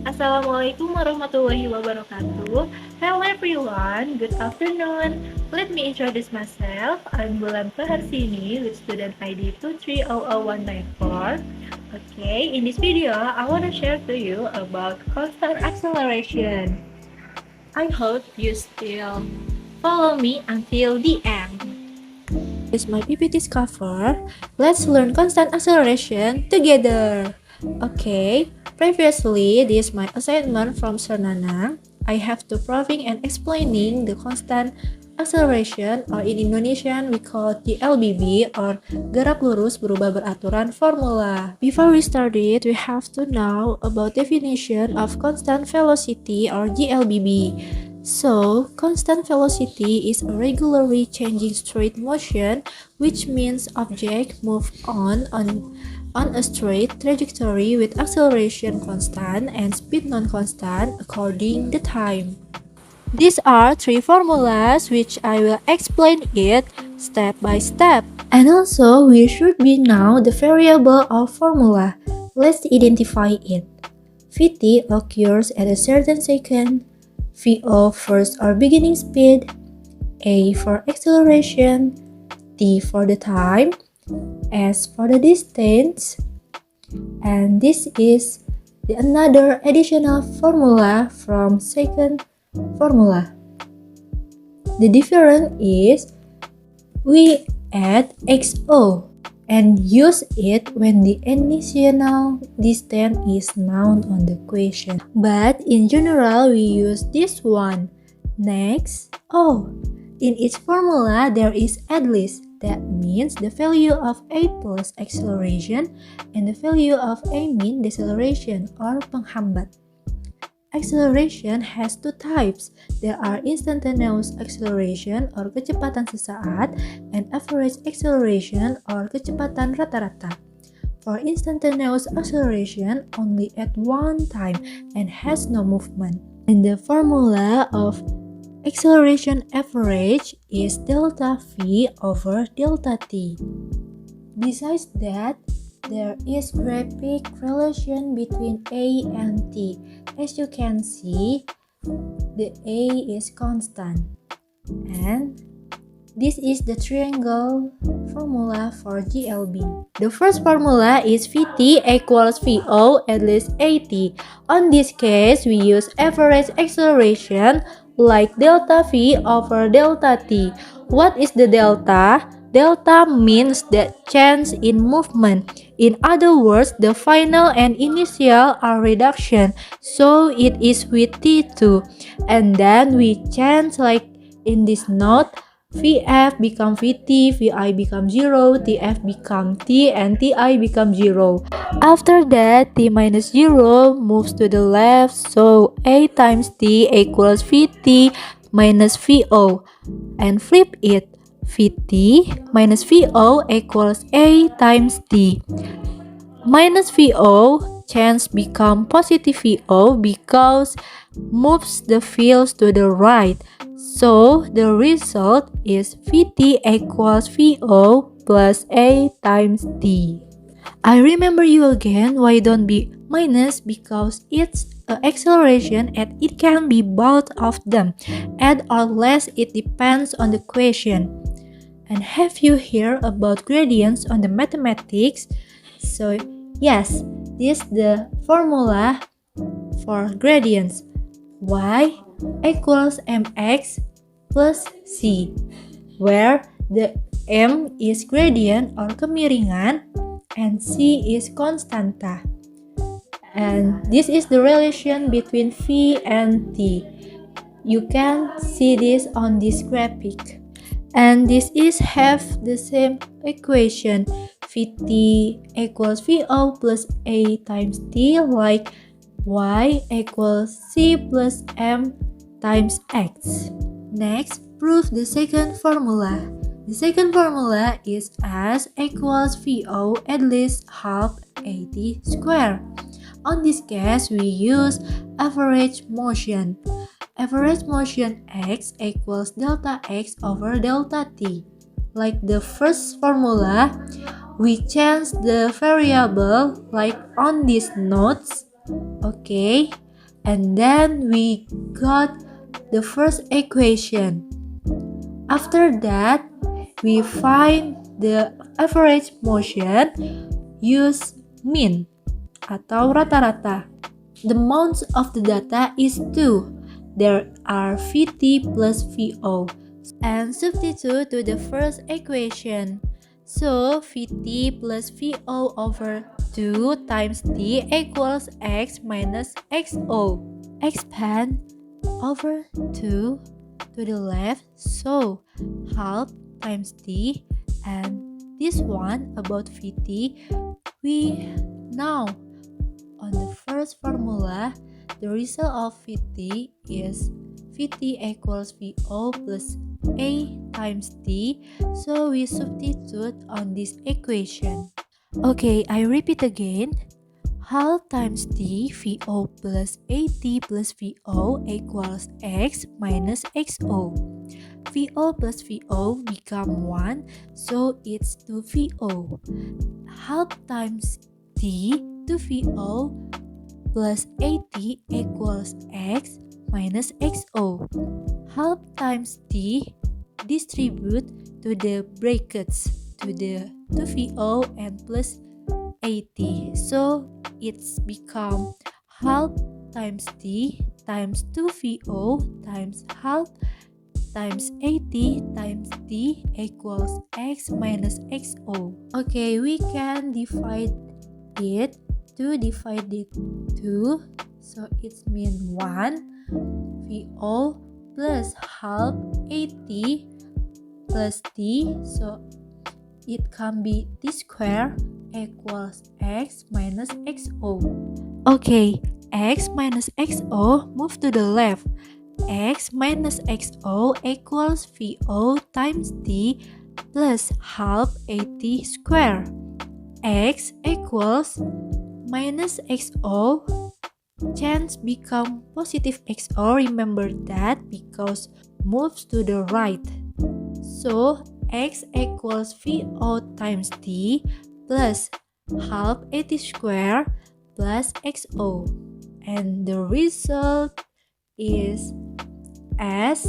Assalamualaikum warahmatullahi wabarakatuh. Hello everyone, good afternoon. Let me introduce myself. I'm Bulan Paharsini with student ID 2300194. Okay, in this video, I want to share to you about constant acceleration. I hope you still follow me until the end. Is my PPT's cover. Let's learn constant acceleration together. Okay, previously this is my assignment from Sir Nanang. I have to proving and explaining the constant acceleration, or in Indonesian we call GLBB, or gerak lurus berubah beraturan formula. Before we start it, we have to know about definition of constant velocity, or GLBB. So, constant velocity is a regularly changing straight motion, which means object move on a straight trajectory with acceleration constant and speed non-constant according the time. These are three formulas which I will explain it step by step. And also we should be know the variable of formula. Let's identify it. Vt occurs at a certain second, Vo first or beginning speed, A for acceleration, T for the time, S for the distance, and this is another additional formula from second formula. The difference is we add XO and use it when the initial distance is known on the question. But in general, we use this one. Next, in each formula there is at least. That means the value of A plus acceleration and the value of A min deceleration or penghambat. Acceleration has two types. There are instantaneous acceleration or kecepatan sesaat and average acceleration or kecepatan rata-rata. For instantaneous acceleration only at one time and has no movement. And the formula of acceleration average is delta V over delta T. Besides that, there is graphic relation between A and T. As you can see, the A is constant. And this is the triangle formula for GLB. The first formula is Vt equals Vo at least AT. On this case, we use average acceleration like delta V over delta T. What is the delta? Delta means the change in movement. In other words, the final and initial are reduction, so it is with T2. And then we change like in this note, Vf become Vt, Vi become 0, Tf become T, and Ti become 0. After that, T minus 0 moves to the left, so A times T equals Vt minus Vo. And flip it, Vt minus Vo equals A times T. Minus Vo change become positive Vo because moves the fields to the right. So the result is Vt equals Vo plus A times T. I remember you again, why don't be minus? Because it's an acceleration and it can be both of them. Add or less, it depends on the question. And have you heard about gradients on the mathematics? So yes, this is the formula for gradients. Y equals mx plus c, where the m is gradient or kemiringan and c is constanta. And this is the relation between v and t. You can see this on this graphic. And this is have the same equation, Vt equals Vo plus A times T, like Y equals C plus M times X. Next, prove the second formula. The second formula is S equals Vo at least half AT square. On this case, we use average motion. Average motion x equals delta x over delta t. Like the first formula, we change the variable like on these notes. Okay, And then we got the first equation. After that, we find the average motion, use mean atau rata-rata. The amount of the data is 2. There are Vt plus Vo. And substitute to the first equation. So Vt plus Vo over 2 times t equals x minus xo. Expand over 2 to the left, so half times t, and this one about Vt, we now on the first formula, the result of Vt is Vt equals Vo plus A times t, so we substitute on this equation. Okay, I repeat again. Half times t Vo plus At plus Vo equals x minus xo. Vo plus Vo become 1, so it's 2Vo. Half times t to Vo plus At equals x minus xo. Half times t distribute to the brackets to Vo and plus 80, so it's become half times t times 2Vo times half times 80 times t equals x minus xo. Okay, we can divide it. 2 divided 2, so it's mean 1 Vo plus half 80 plus t, so it can be t square equals x minus xo. Okay, x minus xo move to the left. X minus xo equals Vo times t plus half 80 square. X equals minus xo, change become positive xo, remember that because moves to the right. So x equals Vo times t plus half 80 square plus xo, and the result is S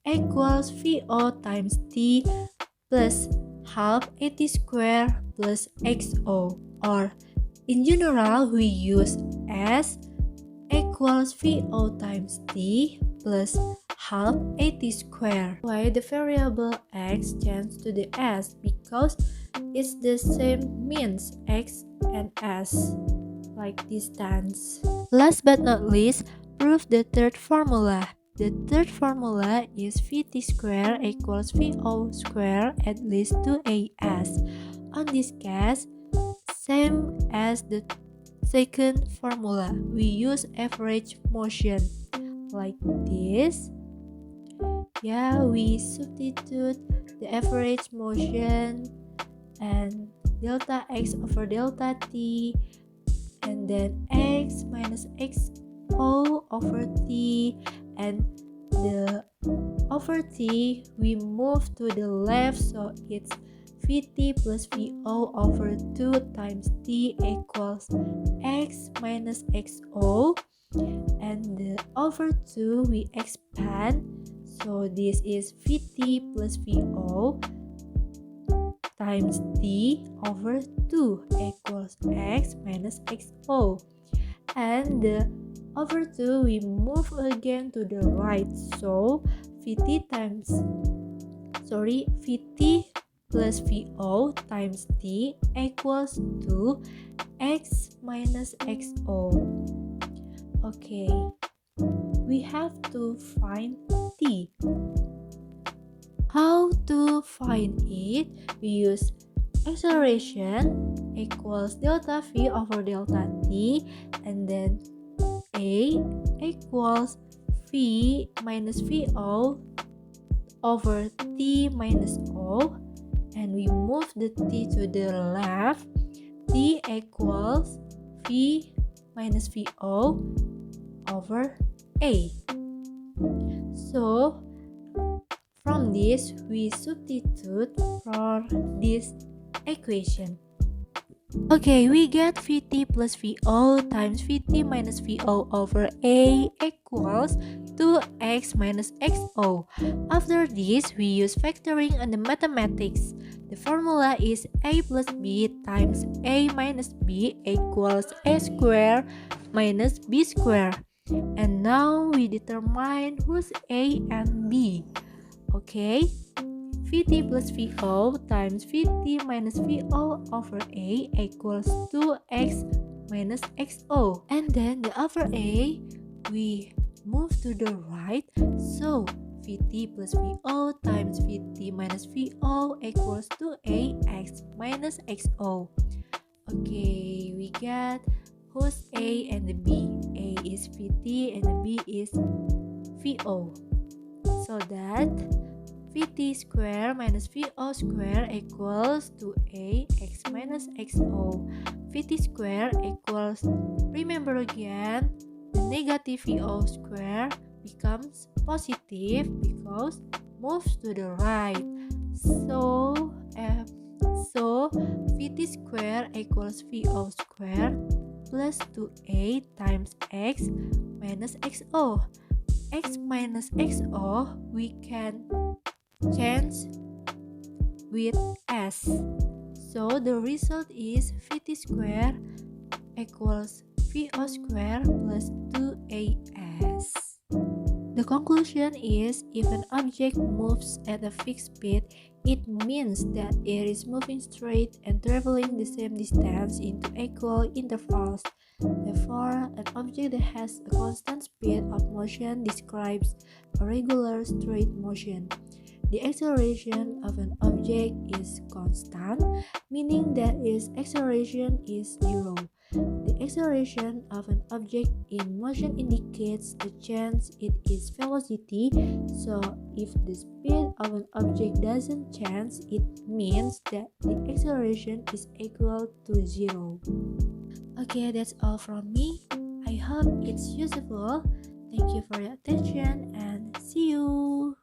equals Vo times t plus half 80 square plus xo, or in general we use S equals Vo times t plus half 80 square. Why the variable x changes to the s? Because it's the same means x and s, like distance. Last but not least, prove the third formula. The third formula is Vt square equals Vo square at least 2as. On this case, same as the second formula, we use average motion like this. Yeah, we substitute the average motion and delta x over delta t, and then x minus xo over t, and the over t we move to the left, so it's Vt plus Vo over 2 times t equals x minus xo, and the over 2 we expand, so this is Vt plus Vo times t over 2 equals x minus xo, and the over 2 we move again to the right, so Vt plus Vo times t equals 2 x minus xo. Okay, we have to find t. How to find it? We use acceleration equals delta v over delta t, and then a equals v minus Vo over t minus o, and we move the t to the left. T equals v minus Vo over a. So from this, we substitute for this equation. Okay, we get Vt plus Vo times Vt minus Vo over A equals 2x minus xo. After this, we use factoring on the mathematics. The formula is A plus B times A minus B equals A squared minus B squared. And now we determine who's A and B. Okay, Vt plus Vo times Vt minus Vo over A equals 2x minus xo. And then the over A, we move to the right. So Vt plus Vo times Vt minus Vo equals 2ax minus xo. Okay, we get who's A and the B. A is Vt and the B is Vo. So that Vt square minus Vo square equals 2ax minus xo. Vt square equals, remember again, the negative Vo square becomes positive because moves to the right. So Vt square equals Vo square plus 2a times x minus xo. X minus xo we can change with s. So the result is Vt square equals Vo square plus 2as. The conclusion is if an object moves at a fixed speed, it means that it is moving straight and traveling the same distance into equal intervals. Therefore, an object that has a constant speed of motion describes a regular straight motion. The acceleration of an object is constant, meaning that its acceleration is zero. The acceleration of an object in motion indicates the change in its velocity, so if the speed of an object doesn't change, it means that the acceleration is equal to zero. Okay, that's all from me. I hope it's useful. Thank you for your attention and see you.